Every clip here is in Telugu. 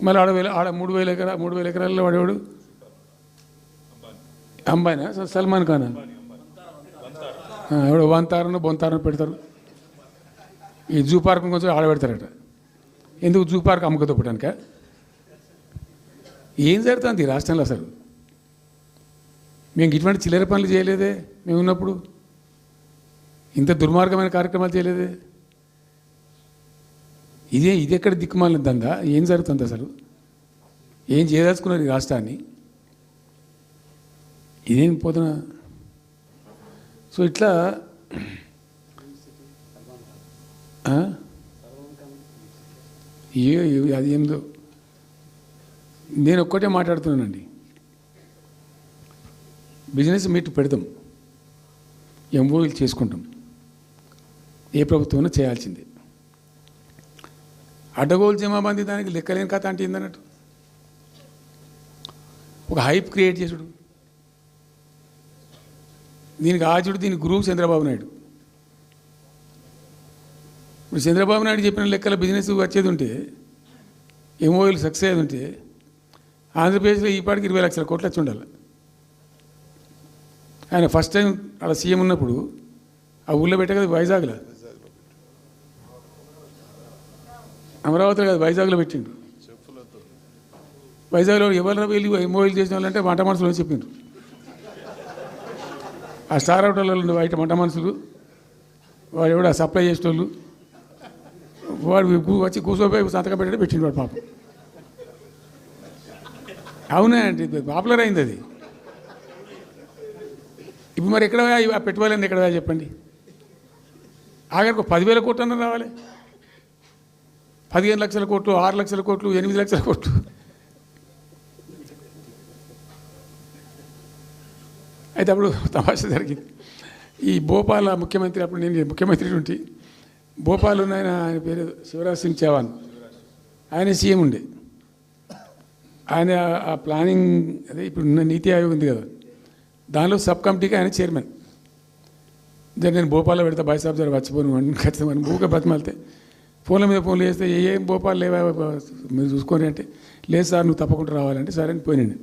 మళ్ళీ ఆడ 3,000 ఎకరాల్లో వాడేవాడు అంబానా సల్మాన్ ఖానా ఎవడో వంతారను బొంతారను పెడతారు. ఈ జూ పార్క్ కొంచెం ఆడబెడతారట. ఎందుకు జూ పార్క్ అమ్ముకతోపడానిక? ఏం జరుగుతుంది ఈ రాష్ట్రంలో అసలు? మేము ఇటువంటి చిల్లర పనులు చేయలేదే మేము ఉన్నప్పుడు, ఇంత దుర్మార్గమైన కార్యక్రమాలు చేయలేదే. ఇది ఎక్కడ దిక్కుమాలిన దందా? ఏం జరుగుతుంది అసలు? ఏం చేయదలుచుకున్నారు ఈ రాష్ట్రాన్ని? ఇదేం పోతున్న? సో ఇట్లా అది ఏందో నేను ఒక్కటే మాట్లాడుతున్నానండి. బిజినెస్ మీట్ పెడతాం, ఎంఓయూలు చేసుకుంటాం, ఏ ప్రభుత్వం చేయాల్సిందే. అడ్డగోలు జమాబందీ దానికి లెక్కలేని కథ అంటే ఏందన్నట్టు ఒక హైప్ క్రియేట్ చేసుడు. దీనికి ఆచుడు, దీనికి గురువు చంద్రబాబు నాయుడు. ఇప్పుడు చంద్రబాబు నాయుడు చెప్పిన లెక్కల బిజినెస్ వచ్చేది ఉంటే, ఎంఓయూలు సక్సెస్ అయ్యేది ఉంటే ఆంధ్రప్రదేశ్లో ఈ పాటికి 20 లక్షల కోట్లు వచ్చి ఉండాలి. ఆయన ఫస్ట్ టైం అలా సీఎం ఉన్నప్పుడు ఆ ఊళ్ళో పెట్టే కదా, వైజాగ్లో, అమరావతిలో కదా, వైజాగ్లో పెట్టిండు. వైజాగ్లో ఎవరు వెళ్ళి ఎంఓయూలు చేసిన వాళ్ళంటే వంట మనుషులు చెప్పిండ్రు. ఆ స్టార్ హోటల్లో బయట వంట మనుషులు, వాడు ఎవడు సప్లై చేసేటోళ్ళు, వాడు వచ్చి కూర్చోపోయి సంతకం పెట్టే పెట్టిండు వాడు పాపం. అవునా అండి, పాపులర్ అయింది అది. ఇప్పుడు మరి ఎక్కడ ఆ పెట్టుబడులన్నీ ఎక్కడ చెప్పండి? ఆఖరికి 10,000 కోట్లు అన్న రావాలి. 15 లక్షల కోట్లు, 6 లక్షల కోట్లు, 8 లక్షల కోట్లు. అయితే అప్పుడు తమాషా జరిగింది. ఈ భోపాల్ ముఖ్యమంత్రి, అప్పుడు నేను ముఖ్యమంత్రి ఉంటే, భోపాల్ ఆయన పేరు శివరాజ్ సింగ్ చౌహాన్, ఆయన సీఎం ఉండే. ఆయన ఆ ప్లానింగ్, అదే ఇప్పుడు నీతి ఆయోగ్ ఉంది కదా, దానిలో సబ్ కమిటీకి ఆయన చైర్మన్. నేను భోపాల్లో పెడతా బాయ్ సాబ్ జర వచ్చిపోను అని ఖచ్చితంగా ఊరికే బతిమాలితే, ఫోన్ల మీద ఫోన్లు చేస్తే ఏం భోపాల్ లేవా మీరు చూసుకొని అంటే, లేదు సార్ నువ్వు తప్పకుండా రావాలంటే సరే అని పోయినండి.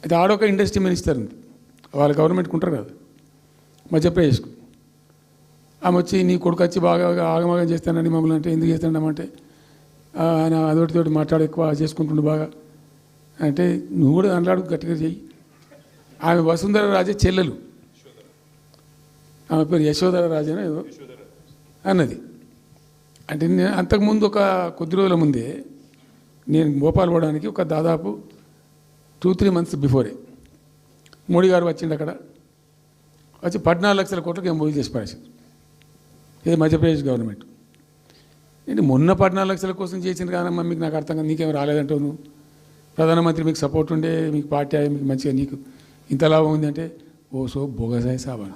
అయితే ఆడొక ఇండస్ట్రీ మినిస్టర్ ఉంది, వాళ్ళ గవర్నమెంట్కి ఉంటారు కదా మధ్యప్రదేశ్కు. ఆమె వచ్చి నీ కొడుకు వచ్చి బాగా ఆగమాగం చేస్తానని మమ్మల్ని అంటే, ఎందుకు చేస్తాడమంటే ఆయన అదొకటితోటి మాట్లాడి ఎక్కువ చేసుకుంటుండు బాగా అంటే, నువ్వు కూడా అన్నాడు గట్టిగా చెయ్యి. ఆమె వసుంధర రాజే చెల్లెలు, ఆమె పేరు యశోధర రాజేనా ఏదో అన్నది. అంటే నేను అంతకుముందు ఒక కొద్ది రోజుల ముందే నేను భోపాల్ పోవడానికి ఒక దాదాపు 2-3 మంత్స్ బిఫోరే మోడీ గారు వచ్చిండు. అక్కడ వచ్చి 14 లక్షల కోట్లకు ఎంఓయూ చేసి పడేసారు. ఇది మధ్యప్రదేశ్ గవర్నమెంట్. నేను మొన్న 14 లక్షల కోసం చేసిన కానమ్మా, మీకు నాకు అర్థం కాదు, నీకేం రాలేదంటావు నువ్వు. ప్రధానమంత్రి మీకు సపోర్ట్ ఉండే, మీకు పార్టీ మీకు మంచిగా నీకు ఇంత లాభం ఉంది అంటే, ఓ సో బోగసాయి సాబా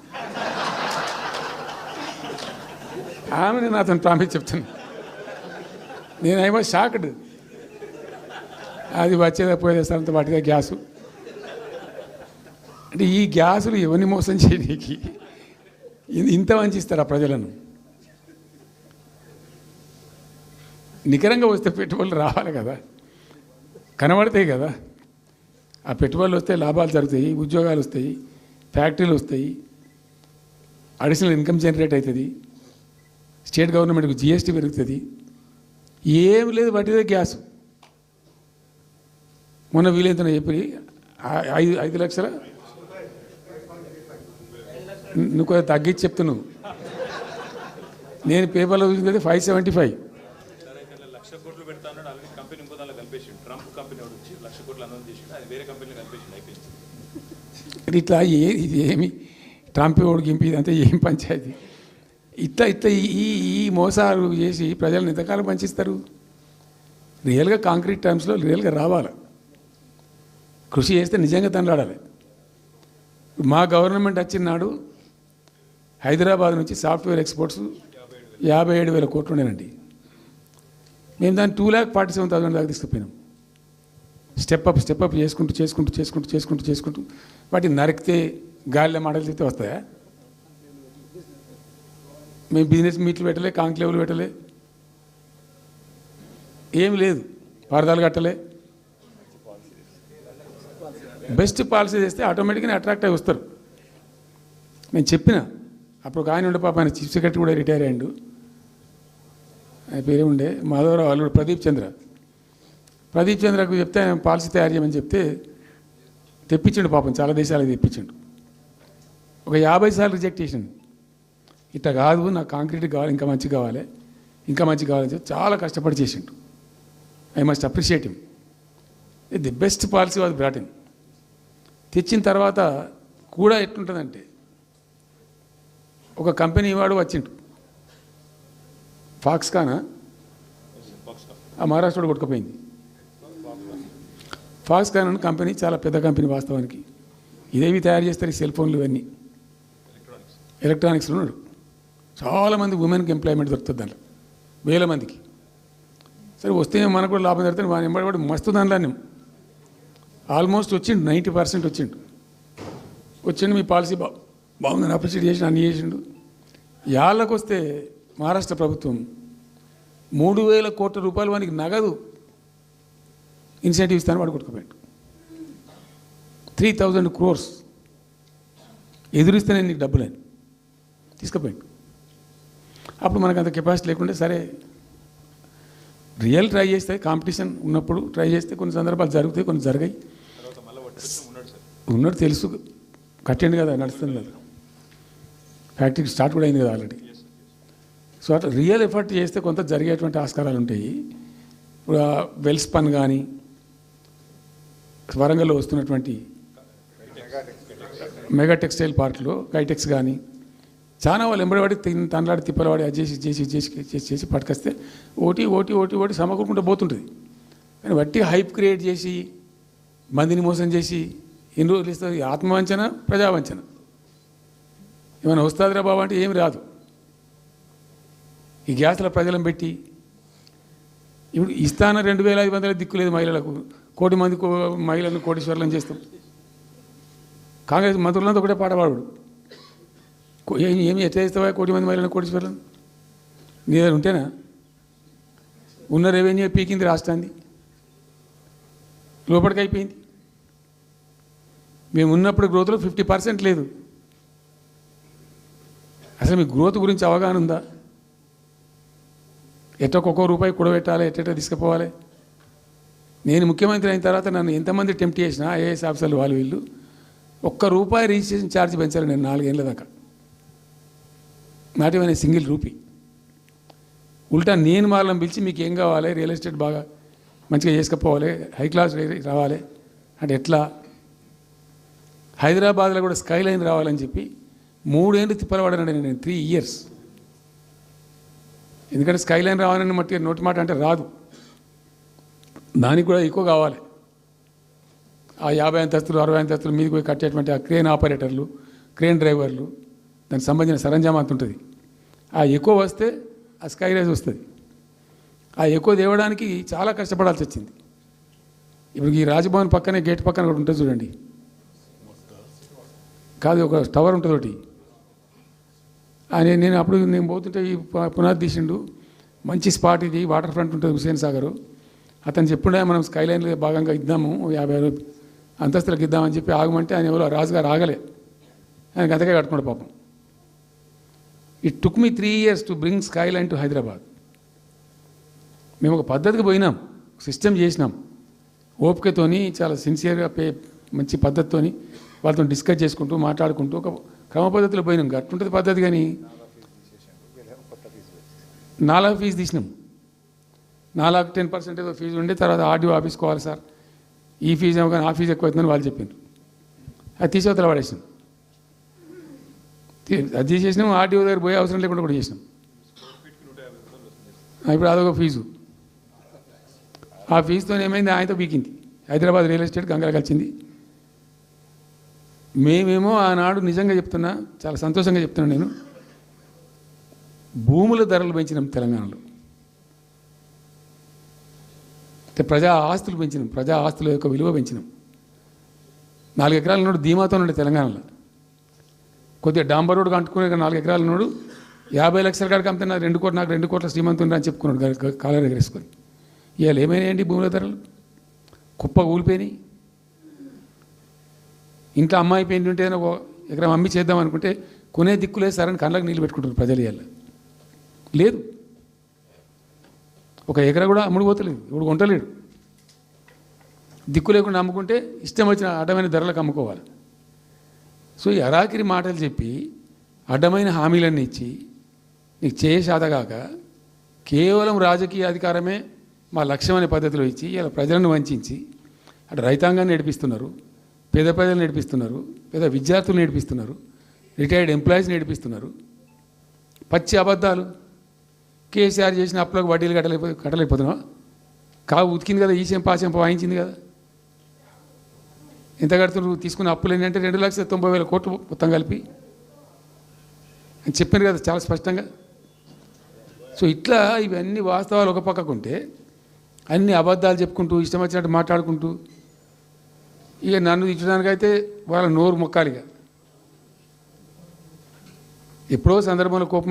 ఆమె నేను అతను ప్రామిస్ చెప్తాను. నేను ఐ షాక్డ్. అది వచ్చేదా పోయేదంత వాటిగా గ్యాసు అంటే, ఈ గ్యాసులు ఎవరిని మోసం చేయడానికి ఇంత వంచిస్తారా ప్రజలను? నికరంగా వస్తే పెట్టుబడులు రావాలి కదా, కనబడతాయి కదా. ఆ పెట్టుబడులు వస్తే లాభాలు జరుగుతాయి, ఉద్యోగాలు వస్తాయి, ఫ్యాక్టరీలు వస్తాయి, అడిషనల్ ఇన్కమ్ జనరేట్ అవుతుంది, స్టేట్ గవర్నమెంట్కి జిఎస్టీ పెరుగుతుంది. ఏం లేదు, వాటిదే గ్యాస్. మొన్న వీలైతే చెప్పి 5 లక్షల, నువ్వు కొంచెం తగ్గించి చెప్తున్నావు. నేను పేపర్లో చూసింది 575. ఇట్లా ఇది ఏమి ట్రంప్ ఓడికి గింపి ఇదంతా ఏం పంచాయతీ? ఇట్లా ఈ మోసాలు చేసి ప్రజలను ఎంతకాలం పంచిస్తారు? రియల్గా కాంక్రీట్ టర్మ్స్లో రియల్గా రావాలి, కృషి చేస్తే నిజంగా తండ్రాడాలి. మా గవర్నమెంట్ వచ్చిన నాడు హైదరాబాద్ నుంచి సాఫ్ట్వేర్ ఎక్స్పోర్ట్స్ 57,000 కోట్లు ఉండేనండి. మేము దాన్ని 2,47,000 దాకా తీసుకుపోయినాం. స్టెప్ అప్ చేసుకుంటూ వాటిని నరికితే గాలిలో మాటలు చెప్తే వస్తాయా? మేము బిజినెస్ మీట్లు పెట్టలే, కాంక్లేవ్లు పెట్టలే, ఏం లేదు. పారదాలు కట్టలే. బెస్ట్ పాలసీ చేస్తే ఆటోమేటిక్గా అట్రాక్ట్ అయి వస్తారు. నేను చెప్పిన అప్పుడు ఒక ఆయన ఉండే పాప, ఆయన చీఫ్ సెక్రటరీ కూడా రిటైర్ అయ్యాడు. ఆయన పేరే ఉండే మాధవరావు అల్లుడు ప్రదీప్ చంద్రకు చెప్తే ఆయన పాలసీ తయారు చేయమని చెప్తే తెప్పించండు. పాపం చాలా దేశాలకు తెప్పించండు. ఒక 50 సార్లు రిజెక్ట్ చేసిండు. ఇట్లా కాదు, నాకు కాంక్రీట్ కావాలి, ఇంకా మంచిగా కావాలని చెప్పి చాలా కష్టపడి చేసిండు. I must appreciate him. The best policy was brought in. తెచ్చిన తర్వాత కూడా ఎట్లుంటుందంటే, ఒక కంపెనీ వాడు వచ్చిండు, ఫాక్స్కాన్, ఆ మహారాష్ట్రలో కొట్టుకుపోయింది. ఫాక్స్కాన్ అనే కంపెనీ చాలా పెద్ద కంపెనీ వాస్తవానికి. ఇదేవి తయారు చేస్తారు, ఈ సెల్ ఫోన్లు ఇవన్నీ ఎలక్ట్రానిక్స్లో ఉన్నాడు. చాలామంది ఉమెన్కి ఎంప్లాయ్మెంట్ దొరుకుతుంది దాంట్లో, వేల మందికి. సరే వస్తే మనకు కూడా లాభం జరుగుతుంది. వాని ఎంబడి మస్తు దానిలో ఆల్మోస్ట్ వచ్చిండు, 90% వచ్చిండు. మీ పాలసీ బాగుందని అప్రిషియేట్ చేసి అన్ని చేసిండు. యాళ్ళకు వస్తే మహారాష్ట్ర ప్రభుత్వం 3,000 కోట్ల రూపాయలు వానికి నగదు ఇన్సెంటివ్ ఇస్తాను, వాడు కొట్టుకుపోయాడు. 3,000 crores ఎదురిస్తేనే నీకు డబ్బులని తీసుకుపోయాడు. అప్పుడు మనకు అంత కెపాసిటీ లేకుంటే సరే రియల్ ట్రై చేస్తే, కాంపిటీషన్ ఉన్నప్పుడు ట్రై చేస్తే కొన్ని సందర్భాలు జరుగుతాయి, కొన్ని జరిగాయి. ఉన్నట్టు తెలుసు, కట్టండి కదా, నడుస్తుంది కదా, ఫ్యాక్టరీ స్టార్ట్ కూడా అయింది కదా ఆల్రెడీ. సో అట్లా రియల్ ఎఫర్ట్ చేస్తే కొంత జరిగేటువంటి ఆస్కారాలు ఉంటాయి. ఇప్పుడు వెల్స్పన్ కానీ, వరంగల్లో వస్తున్నటువంటి మెగా టెక్స్టైల్ పార్క్లో కైటెక్స్ కానీ, చాలా వాళ్ళు ఎంబడివాడి తనలాడి తిప్పలవాడి అది చేసి పట్టుకొస్తే ఓటి సమకూరుకుంటూ పోతుంటుంది. కానీ వట్టి హైప్ క్రియేట్ చేసి మందిని మోసం చేసి ఎన్ని రోజులు ఇస్తుంది? ఆత్మవంచన, ప్రజావంచన. ఏమైనా వస్తుందిరా బాబు అంటే ఏమి రాదు. ఈ గ్యాస్ల ప్రజలను పెట్టి ఇప్పుడు ఇస్తాన 2,500 దిక్కులేదు మహిళలకు, 1 కోటి మంది మహిళలను కోటీశ్వర్లను చేస్తాం. కాంగ్రెస్ మంత్రులంతా ఒకటే పాట పాడు, ఏమి ఎట్లా చేస్తావా 1 కోటి మంది మహిళలను కోటీశ్వర్లను? నీ దగ్గర ఉంటేనా? ఉన్న రెవెన్యూ పీకింది రాష్ట్రాన్ని, లోపలికి అయిపోయింది. మేము ఉన్నప్పుడు గ్రోత్లో 50% లేదు. అసలు మీ గ్రోత్ గురించి అవగాహన ఉందా? ఒక్కొక్క రూపాయి కూడబెట్టాలి, ఎట్ట తీసుకుపోవాలి? నేను ముఖ్యమంత్రి అయిన తర్వాత నన్ను ఎంతమంది టెంప్ట్ చేసినా ఐఏఎస్ ఆఫీసర్లు వాళ్ళు వీళ్ళు, ₹1 రిజిస్ట్రేషన్ ఛార్జ్ పెంచాలి నేను 4 ఏళ్ళ దాకా. Not even single rupee. ఉల్టా నేను వాళ్ళని పిలిచి మీకు ఏం కావాలి, రియల్ ఎస్టేట్ బాగా మంచిగా చేసుకుపోవాలి, హై క్లాస్ రావాలి అంటే ఎట్లా? హైదరాబాద్లో కూడా స్కై లైన్ రావాలని చెప్పి 3 ఏళ్ళు తిప్పలవాడనండి నేను, 3 years. ఎందుకంటే స్కై లైన్ రావాలని నోటి మాట అంటే రాదు, దానికి కూడా ఎక్కువ కావాలి. ఆ 50 అంతస్తులు 60 అంతస్తులు మీదకి పోయి కట్టేటువంటి ఆ క్రేన్ ఆపరేటర్లు, క్రేన్ డ్రైవర్లు, దానికి సంబంధించిన సరంజామా అంత ఉంటుంది. ఆ ఎక్కువ వస్తే ఆ స్కై రైజ్ వస్తుంది. ఆ ఎక్కువ తేవడానికి చాలా కష్టపడాల్సి వచ్చింది. ఇప్పుడు ఈ రాజభవన్ పక్కనే గేట్ పక్కన ఒకటి ఉంటుంది చూడండి, కాదు ఒక టవర్ ఉంటుంది ఒకటి. నేను అప్పుడు నేను పోతుంటే ఈ పునాది తీసిండు, మంచి స్పాట్ ఇది, వాటర్ ఫ్రంట్ ఉంటుంది హుసేన్ సాగరు. అతను చెప్పుండే మనం స్కై లైన్లో భాగంగా ఇద్దాము, 50 అంతస్తులకు ఇద్దామని చెప్పి ఆగమంటే ఆయన ఎవరో రాజుగారు ఆగలే, ఆయనకు అంతకే కట్టుకున్నాడు పాపం. It took me 3 years to bring sky line to Hyderabad. మేము ఒక పద్ధతికి పోయినాం, సిస్టమ్ చేసినాం, ఓపికతోని చాలా సిన్సియర్గా మంచి పద్ధతితోని వాళ్ళతో డిస్కస్ చేసుకుంటూ మాట్లాడుకుంటూ ఒక క్రమ పద్ధతిలో పోయినాం. గట్టుంటుంది పద్ధతి. కానీ 4 ఫీజు తీసినాం, 10% ఏదో ఫీజు ఉండే. తర్వాత ఆర్డీఓ ఆఫీస్కి పోవాలి సార్, ఈ ఫీజు ఏమో కానీ ఆ ఫీజు ఎక్కువ అవుతుందని వాళ్ళు చెప్పిండ్రు. అది తీసేవతల పడేసినాం. అది తీసేసినాం, ఆర్డీఓ దగ్గర పోయే అవసరం లేకుండా కూడా చేసినాం. ఇప్పుడు అదొక ఫీజు. ఆ ఫీజుతో ఏమైంది, ఆయనతో పీకింది. హైదరాబాద్ రియల్ ఎస్టేట్ గంగలు కలిసింది. మేమేమో ఆనాడు నిజంగా చెప్తున్నా, చాలా సంతోషంగా చెప్తున్నాను నేను, భూముల ధరలు పెంచినాం తెలంగాణలో. ప్రజా ఆస్తులు పెంచినాం, ప్రజా ఆస్తుల యొక్క విలువ పెంచినాం. 4 ఎకరాల నోడు ధీమాతో ఉండే తెలంగాణలో. కొద్దిగా డాంబర్ రోడ్డు అంటుకునే 4 ఎకరాల నోడు 50 లక్షల కాడికి అమ్మితే నాకు 2 కోట్ల శ్రీమంతుని అని చెప్పుకున్నాడు కాలర్ ఎగరేసుకొని. ఇవాళ ఏమైనాయండి భూముల ధరలు? కుప్ప కూలిపోయినాయి. ఇంట్లో అమ్మాయి పెయింట్ ఉంటే ఒక ఎకరం అమ్మి చేద్దాం అనుకుంటే కొనే దిక్కులేదు సరని కళ్ళకు నీళ్ళు పెట్టుకుంటారు ప్రజలు. ఇవాళ లేదు, ఒక ఎకరా కూడా అమ్ముడు పోతలేదు, ఇప్పుడు కొంటలేడు. దిక్కు లేకుండా అమ్ముకుంటే ఇష్టం వచ్చిన అడ్డమైన ధరలకు అమ్ముకోవాలి. సో ఈ అరాకిరి మాటలు చెప్పి అడ్డమైన హామీలన్నీ ఇచ్చి నీకు చేసాదగాక కేవలం రాజకీయ అధికారమే మా లక్ష్యం అనే పద్ధతిలో ఇచ్చి ఇలా ప్రజలను వంచి అటు రైతాంగాన్ని నడిపిస్తున్నారు, పేద ప్రజలు నడిపిస్తున్నారు, పేద విద్యార్థులు నడిపిస్తున్నారు, రిటైర్డ్ ఎంప్లాయీస్ నడిపిస్తున్నారు. పచ్చి అబద్ధాలు. కేసీఆర్ చేసిన అప్పులకు వడ్డీలు కట్టలేకపోతున్నావా? కావు ఉతికింది కదా, ఈ చెంప ఆ చెంప వాయించింది కదా. ఎంత కడుతున్నారు? తీసుకున్న అప్పులు ఏంటంటే 2,90,000 కోట్లు మొత్తం కలిపి అని చెప్పాను కదా చాలా స్పష్టంగా. సో ఇట్లా ఇవన్నీ వాస్తవాలు ఒక పక్కకుంటే అన్ని అబద్ధాలు చెప్పుకుంటూ ఇష్టం వచ్చినట్టు మాట్లాడుకుంటూ ఇక నన్ను ఇచ్చడానికైతే వాళ్ళ నోరు మొక్కాలిగా. ఎప్పుడో సందర్భంలో కోపం